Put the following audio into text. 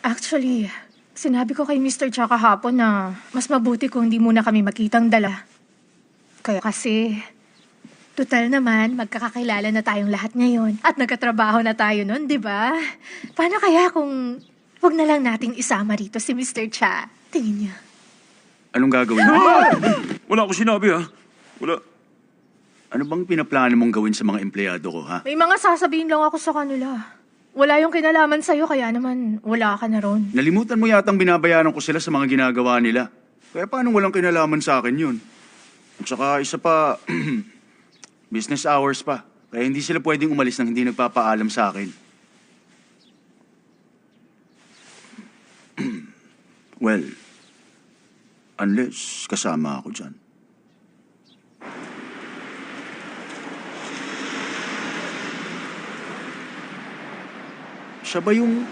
Actually, sinabi ko kay Mr. Cha kahapon na mas mabuti kung hindi muna kami magkitang dala. Kaya kasi, total naman, magkakakilala na tayong lahat ngayon at nagkatrabaho na tayo nun, di ba? Paano kaya kung wag na lang nating isama rito si Mr. Cha? Tingin niya. Anong gagawin mo? Wala akong sinabi, ha? Wala. Ano bang pinaplano mong gawin sa mga empleyado ko, ha? May mga sasabihin lang ako sa kanila. Wala yung kinalaman sa'yo, kaya naman wala ka na ron. Nalimutan mo yatang binabayaran ko sila sa mga ginagawa nila. Kaya paano walang kinalaman sa akin yun? At saka isa pa, business hours pa. Kaya hindi sila pwedeng umalis nang hindi nagpapaalam sa akin. Well, unless kasama ako dyan. Siya ba yung